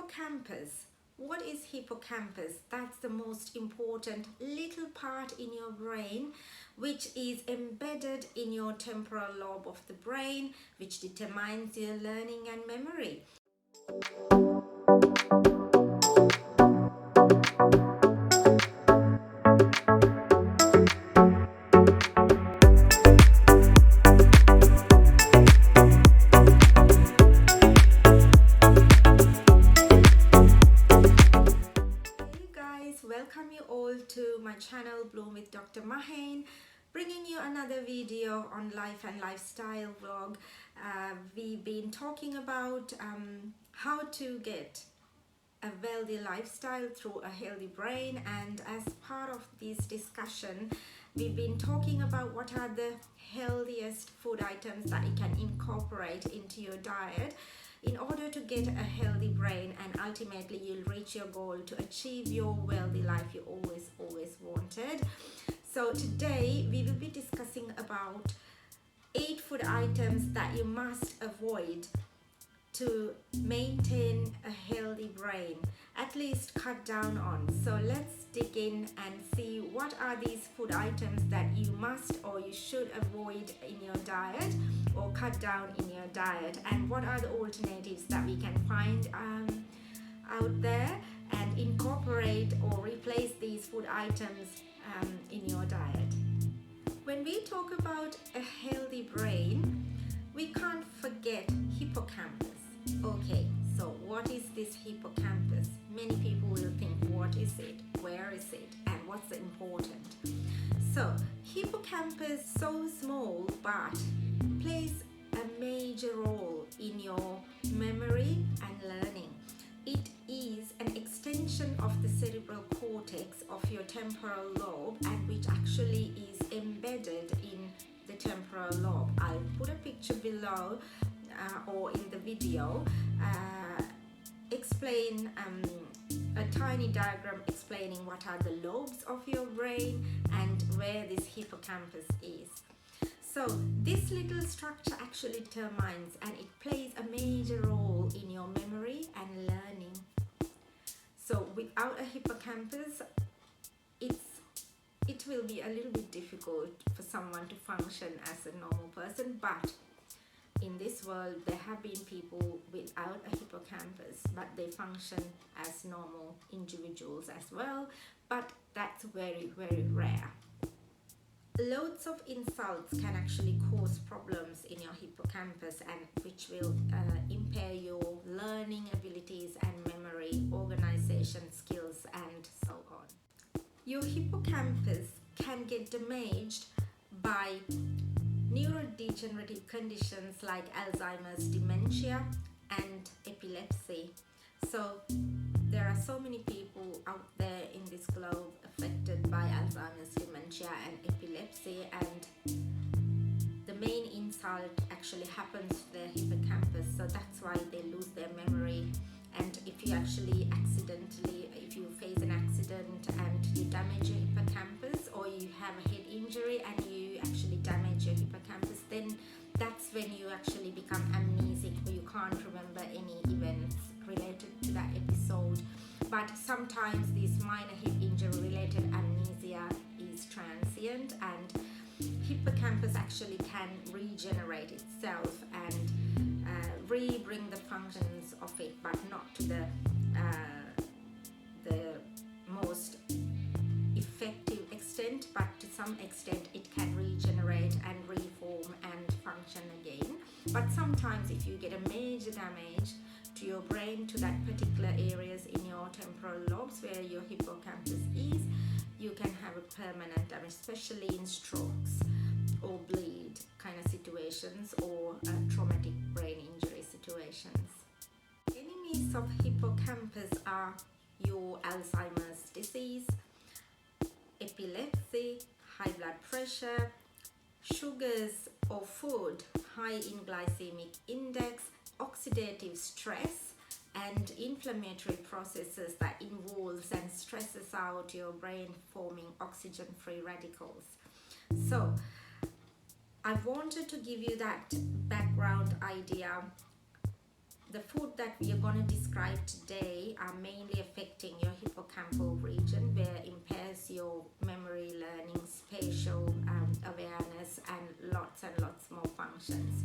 Hippocampus. What is hippocampus? That's the most important little part in your brain which is embedded in your temporal lobe of the brain, which determines your learning and memory. Welcome you all to my channel Bloom with Dr. Mahen, bringing you another video on life and lifestyle vlog. We've been talking about how to get a wealthy lifestyle through a healthy brain, and as part of this discussion we've been talking about what are the healthiest food items that you can incorporate into your diet in order to get a healthy brain, and ultimately you'll reach your goal to achieve your wealthy life you always wanted. So today we will be discussing about 8 food items that you must avoid to maintain a healthy brain, at least cut down on. So let's dig in and see what are these food items that you must or you should avoid in your diet or cut down in your diet, and what are the alternatives that we can find out there and incorporate or replace these food items in your diet. When we talk about a healthy brain, we can't forget hippocampus. Okay, so what is this hippocampus? Many people will think, what is it? Where is it? And what's important? So, hippocampus, so small, but plays a major role in your memory and learning. It is an extension of the cerebral cortex of your temporal lobe, and which actually is embedded in the temporal lobe. I'll put a picture below or in the video, explain a tiny diagram explaining what are the lobes of your brain and where this hippocampus is. So this little structure actually determines and it plays a major role in your memory and learning. So without a hippocampus, it will be a little bit difficult for someone to function as a normal person, but in this world there have been people without a hippocampus, but they function as normal individuals as well, but that's very rare. Loads of insults can actually cause problems in your hippocampus, and which will impair your learning abilities and memory, organization skills, and so on. Your hippocampus can get damaged by neurodegenerative conditions like Alzheimer's, dementia, and epilepsy. So there are so many people out there in this globe affected by Alzheimer's, dementia, and epilepsy, and the main insult actually happens to their hippocampus, so that's why they lose their memory. And if you actually if you face an accident and you damage your hippocampus, or you have a head injury and you actually damage your hippocampus, then that's when you actually become amnesic, or you can't remember any events related to that episode. But sometimes this minor hip injury related amnesia is transient, and hippocampus actually can regenerate itself and bring the functions of it, but not to the most effective extent, but to some extent it can regenerate and reform and function again. But sometimes if you get a major damage to your brain, to that particular areas in your temporal lobes where your hippocampus is, you can have a permanent damage, especially in strokes or bleed kind of situations, or traumatic brain injury situations. Enemies of hippocampus are your Alzheimer's disease, epilepsy, high blood pressure, sugars or food high in glycemic index, oxidative stress, and inflammatory processes that involves and stresses out your brain, forming oxygen-free radicals. So I wanted to give you that background idea, the food that we are going to describe today are mainly affecting your hippocampal region, where it impairs your memory, learning, spatial awareness, and lots more functions.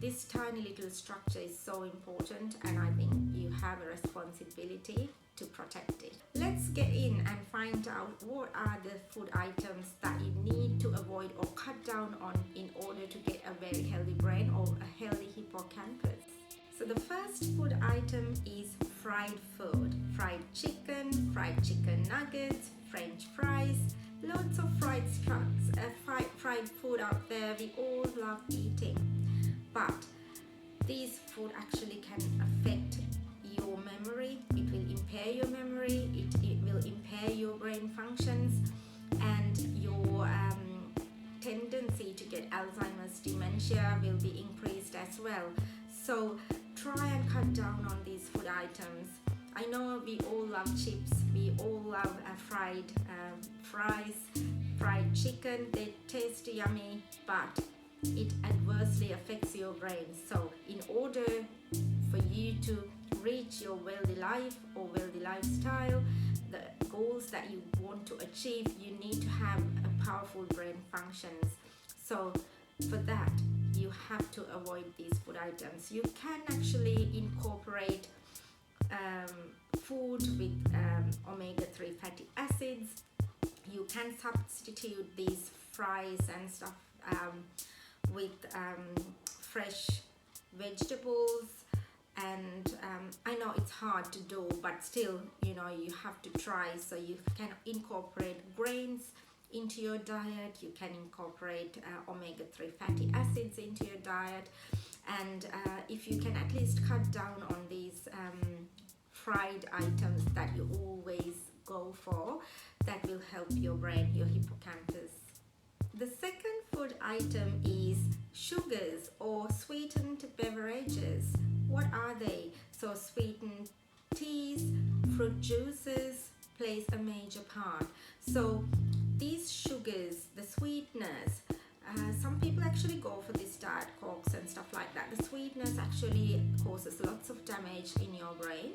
This tiny little structure is so important, and I think you have a responsibility to protect it. Let's get in and find out what are the food items that you need to avoid or cut down on in order to get a very healthy brain or a healthy hippocampus. So the first food item is fried food. Fried chicken nuggets, French fries, lots of fried food out there we all love eating. But these food actually can affect your memory. It will impair your memory, it will impair your brain functions, and your tendency to get Alzheimer's, dementia will be increased as well. So try and cut down on these food items. I know we all love chips, we all love fried fries, fried chicken. They taste yummy, but it adversely affects your brain. So in order for you to reach your wealthy life or wealthy lifestyle, the goals that you want to achieve, you need to have a powerful brain functions. So for that, you have to avoid these food items. You can actually incorporate food with omega-3 fatty acids. You can substitute these fries and stuff with fresh vegetables, and I know it's hard to do, but still, you have to try. So you can incorporate grains into your diet, you can incorporate omega-3 fatty acids into your diet, and if you can at least cut down on these fried items that you always go for, that will help your brain, your hippocampus. The second food item is sugars or sweetened beverages. What are they? So sweetened teas, fruit juices plays a major part. So these sugars, the sweeteners, some people actually go for this diet cokes and stuff like that. The sweetness actually causes lots of damage in your brain.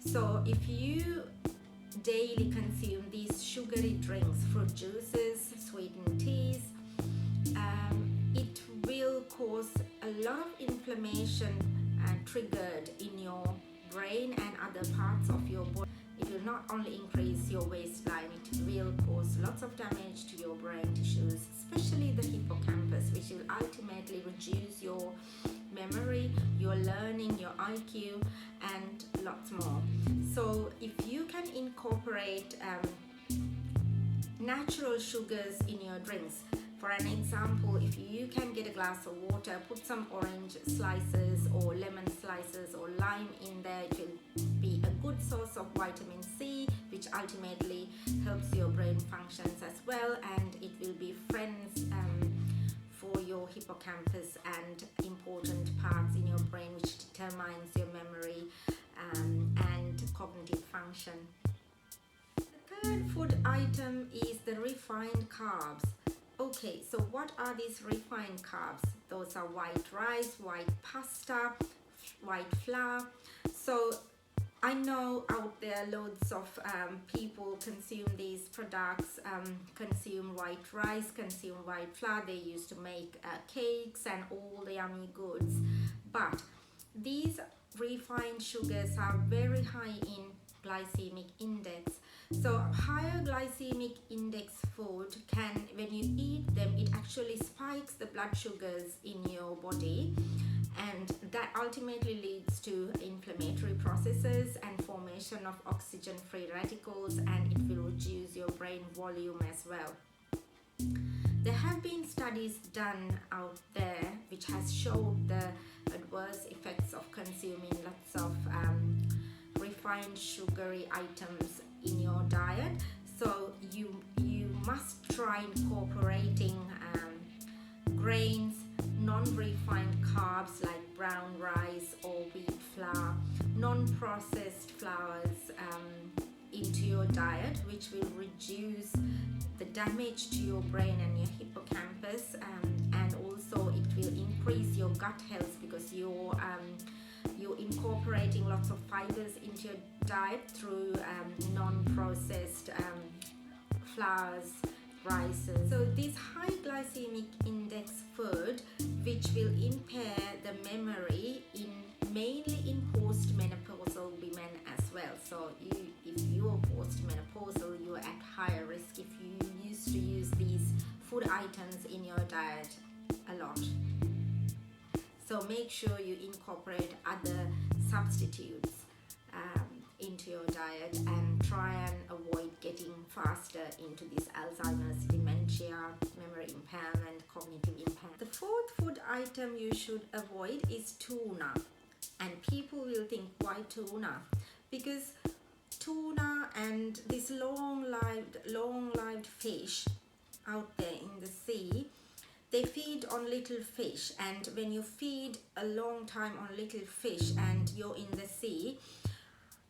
So if you daily consume these sugary drinks, fruit juices, sweetened teas, it will cause a lot of inflammation triggered in your brain and other parts of your body. It will not only increase your waistline, it will cause lots of damage to your brain tissues, especially the hippocampus, which will ultimately reduce your memory, your learning, your IQ, and lots more. So if you can incorporate natural sugars in your drinks, for an example, if you can get a glass of water, put some orange slices or lemon slices or lime in there, it will be a good source of vitamin C, which ultimately helps your brain functions as well, and it will be friends for your hippocampus and important parts in your brain which determines your memory and cognitive function. The third food item is the refined carbs. Okay, so what are these refined carbs? Those are white rice, white pasta, white flour. So I know out there loads of people consume these products, consume white rice, consume white flour. They used to make cakes and all the yummy goods. But these refined sugars are very high in glycemic index. So higher glycemic index food can, when you eat them, it actually spikes the blood sugars in your body, and that ultimately leads to inflammatory processes and formation of oxygen-free radicals, and it will reduce your brain volume as well. There have been studies done out there which has showed the adverse effects of consuming lots of refined sugary items in your diet. So you must try incorporating grains, non-refined carbs like brown rice or wheat flour, non-processed flours into your diet, which will reduce the damage to your brain and your hippocampus, and also it will increase your gut health, because your you're incorporating lots of fibers into your diet through non-processed flours, rices. So this high glycemic index food, which will impair the memory mainly in postmenopausal women as well. So if you're postmenopausal, you're at higher risk if you used to use these food items in your diet a lot. So make sure you incorporate other substitutes into your diet and try and avoid getting faster into this Alzheimer's, dementia, memory impairment, cognitive impairment. The fourth food item you should avoid is tuna. And people will think, why tuna? Because tuna and this long-lived fish out there in the sea, they feed on little fish, and when you feed a long time on little fish and you're in the sea,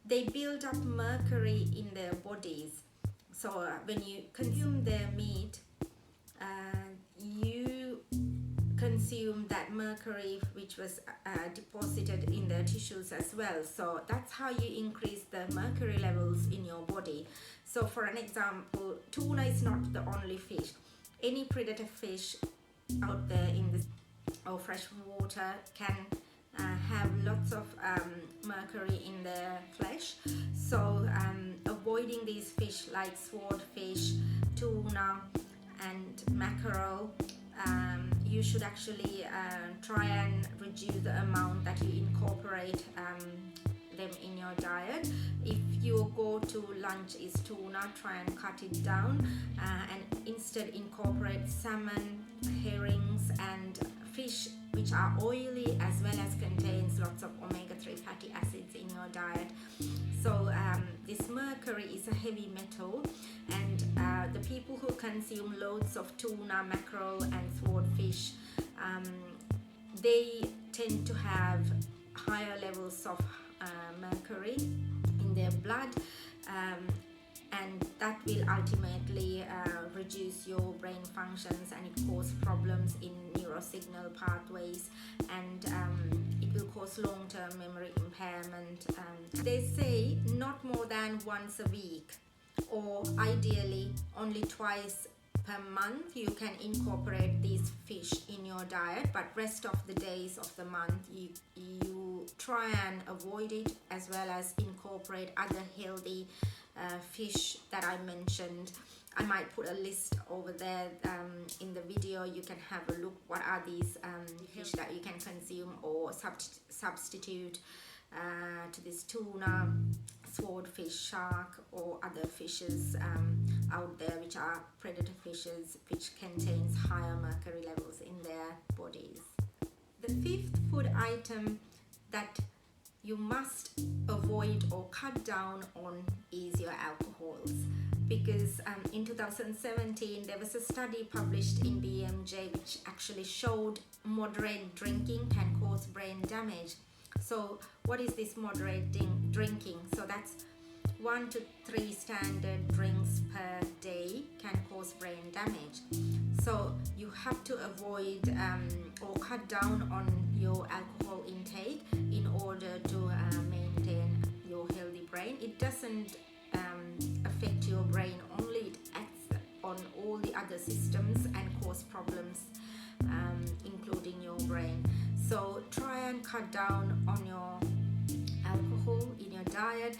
they build up mercury in their bodies. So when you consume their meat, you consume that mercury which was deposited in their tissues as well. So that's how you increase the mercury levels in your body. So for an example, tuna is not the only fish. Any predator fish out there in the or fresh water can have lots of mercury in their flesh. So avoiding these fish like swordfish, tuna and mackerel, you should actually try and reduce the amount that you incorporate them in your diet. If your go-to lunch is tuna, try and cut it down and instead incorporate salmon, herrings and fish which are oily as well as contains lots of omega-3 fatty acids in your diet. So this mercury is a heavy metal, and the people who consume loads of tuna, mackerel and swordfish, they tend to have higher levels of mercury in their blood, and that will ultimately reduce your brain functions, and it causes problems in neurosignal pathways, and it will cause long-term memory impairment. They say not more than once a week, or ideally only twice per month you can incorporate these fish in your diet, but rest of the days of the month you try and avoid it, as well as incorporate other healthy fish that I mentioned. I might put a list over there in the video. You can have a look what are these fish that you can consume or substitute to this tuna, swordfish, shark or other fishes out there which are predator fishes which contains higher mercury levels in their bodies. The fifth food item that you must avoid or cut down on is your alcohols, because in 2017 there was a study published in BMJ which actually showed moderate drinking can cause brain damage. So what is this moderate drinking? So that's 1 to 3 standard drinks per day can cause brain damage. So you have to avoid or cut down on your alcohol intake in order to maintain your healthy brain. It doesn't affect your brain only, it acts on all the other systems and cause problems including your brain. So try and cut down on your alcohol in your diet.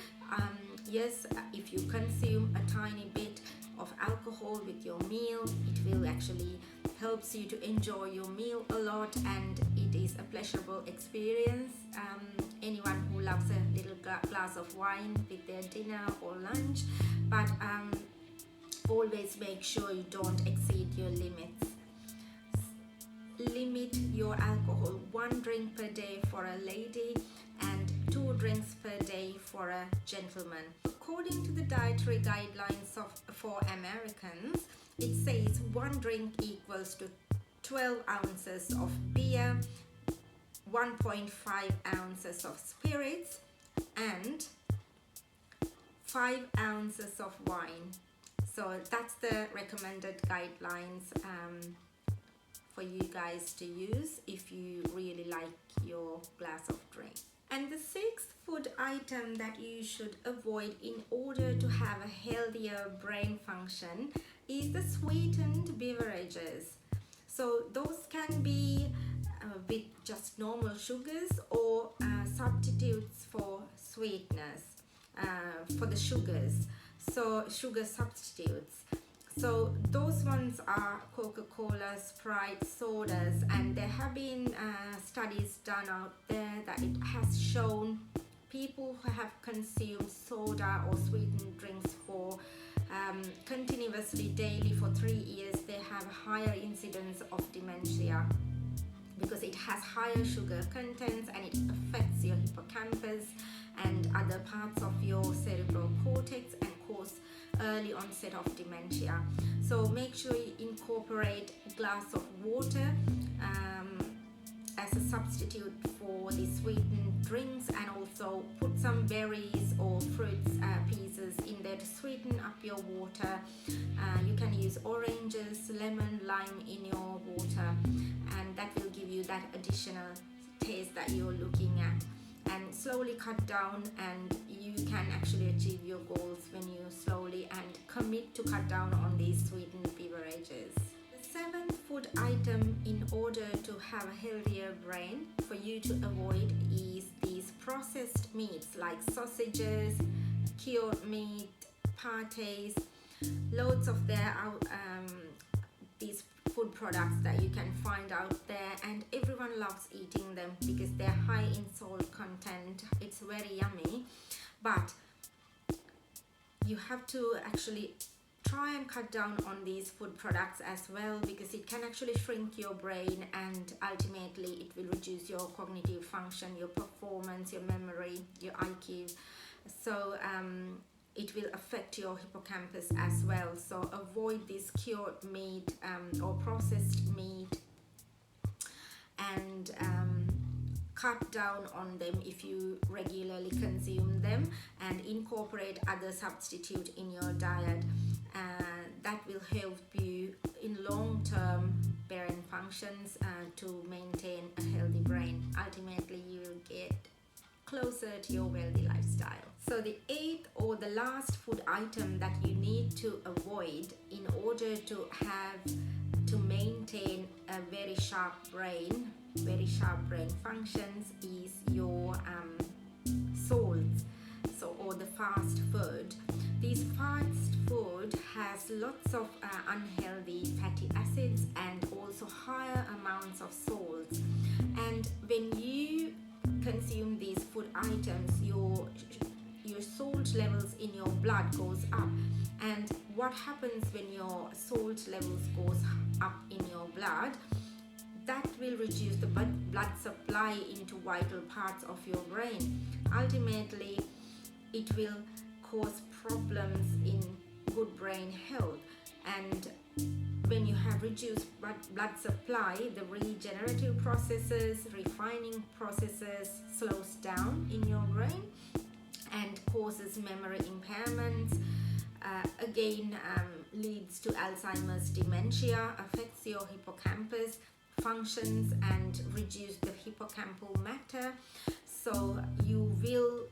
Yes, if you consume a tiny bit of alcohol with your meal, it will actually helps you to enjoy your meal a lot, and it is a pleasurable experience. Anyone who loves a little glass of wine with their dinner or lunch, but always make sure you don't exceed your limits. Limit your alcohol, 1 drink per day for a lady and 2 drinks per day for a gentleman. According to the dietary guidelines for Americans, it says 1 drink equals to 12 ounces of beer, 1.5 ounces of spirits and 5 ounces of wine. So that's the recommended guidelines for you guys to use if you really like your glass of drink. And the sixth food item that you should avoid in order to have a healthier brain function is the sweetened beverages. So those can be with just normal sugars or substitutes for sweetness, for the sugars. So sugar substitutes. So those ones are Coca-Cola, Sprite, sodas, and there have been studies done out there that it has shown people who have consumed soda or sweetened drinks for continuously daily for 3 years, they have a higher incidence of dementia because it has higher sugar contents and it affects your hippocampus and other parts of your cerebral cortex and cause early onset of dementia. So make sure you incorporate a glass of water as a substitute for the sweetened drinks, and also put some berries or fruits pieces in there to sweeten up your water. You can use oranges, lemon, lime in your water, and that will give you that additional taste that you're looking at. And slowly cut down, and you can actually achieve your goals when you slowly and commit to cut down on these sweetened beverages. The seventh food item in order to have a healthier brain for you to avoid is these processed meats like sausages, cured meat, pates, loads of these food products that you can find out there, and everyone loves eating them because they're high in salt content. It's very yummy, but you have to actually try and cut down on these food products as well, because it can actually shrink your brain and ultimately it will reduce your cognitive function, your performance, your memory, your IQ. So it will affect your hippocampus as well. So avoid this cured meat or processed meat, and cut down on them if you regularly consume them, and incorporate other substitute in your diet. That will help you in long-term brain functions to maintain a healthy brain. Ultimately, you will get closer to your wealthy lifestyle. So the eighth or the last food item that you need to avoid in order to maintain a very sharp brain functions is your salts, or the fast food. This fast food has lots of unhealthy fatty acids and also higher amounts of salts. And when you consume these food items, your salt levels in your blood goes up. And what happens when your salt levels goes up in your blood? That will reduce the blood supply into vital parts of your brain. Ultimately, it will cause problems in good brain health. And when you have reduced blood supply, the regenerative processes, refining processes slows down in your brain and causes memory impairments. Leads to Alzheimer's, dementia, affects your hippocampus functions and reduce the hippocampal matter. So you will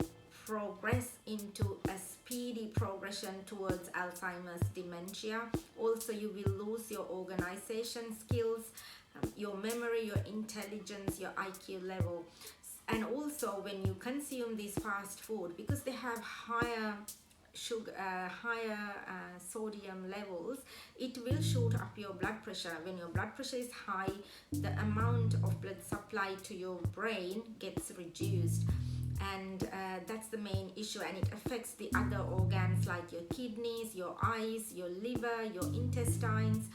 progress into a speedy progression towards Alzheimer's, dementia. Also, you will lose your organization skills, your memory, your intelligence, your IQ level. And also, when you consume this fast food, because they have higher sugar, sodium levels, it will shoot up your blood pressure. When your blood pressure is high, the amount of blood supply to your brain gets reduced, and that's the main issue, and it affects the other organs like your kidneys, your eyes, your liver, your intestines.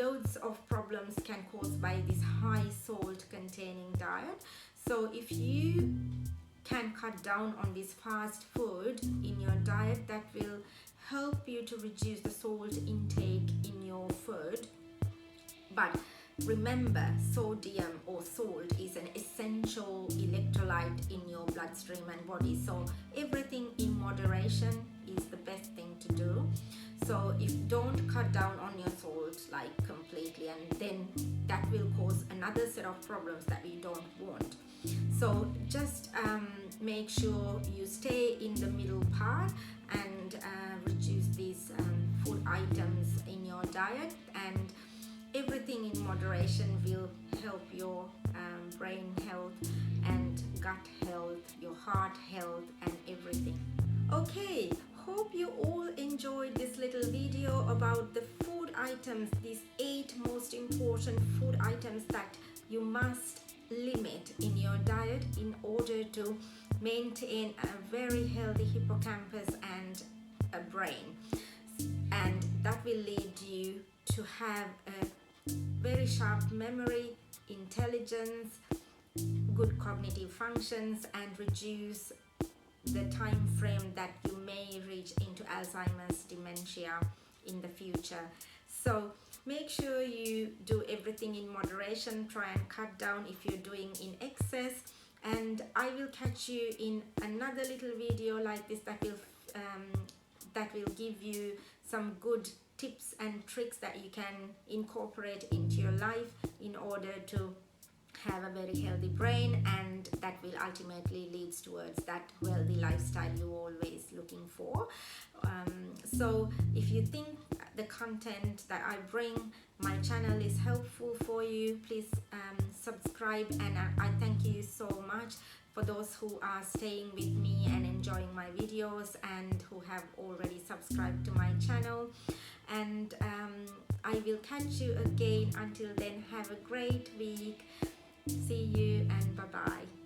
Loads of problems can caused by this high salt containing diet. So if you can cut down on this fast food in your diet, that will help you to reduce the salt intake in your food. But remember, sodium or salt is an essential electrolyte in your bloodstream and body. So everything in moderation is the best thing to do. So if don't cut down on your salt like completely, and then that will cause another set of problems that we don't want. So just make sure you stay in the middle part and reduce these food items in your diet, and everything in moderation will help your brain health and gut health, your heart health, and everything. Okay, hope you all enjoyed this little video about the food items, these 8 most important food items that you must limit in your diet in order to maintain a very healthy hippocampus and a brain, and that will lead you to have a very sharp memory, intelligence, good cognitive functions, and reduce the time frame that you may reach into Alzheimer's, dementia in the future. So make sure you do everything in moderation. Try and cut down if you're doing in excess, and I will catch you in another little video like this that will give you some good tips and tricks that you can incorporate into your life in order to have a very healthy brain, and that will ultimately leads towards that wealthy lifestyle you're always looking for. So if you think the content that I bring my channel is helpful for you, please subscribe, and I thank you so much for those who are staying with me and enjoying my videos and who have already subscribed to my channel. And I will catch you again. Until then, have a great week. See you and bye bye.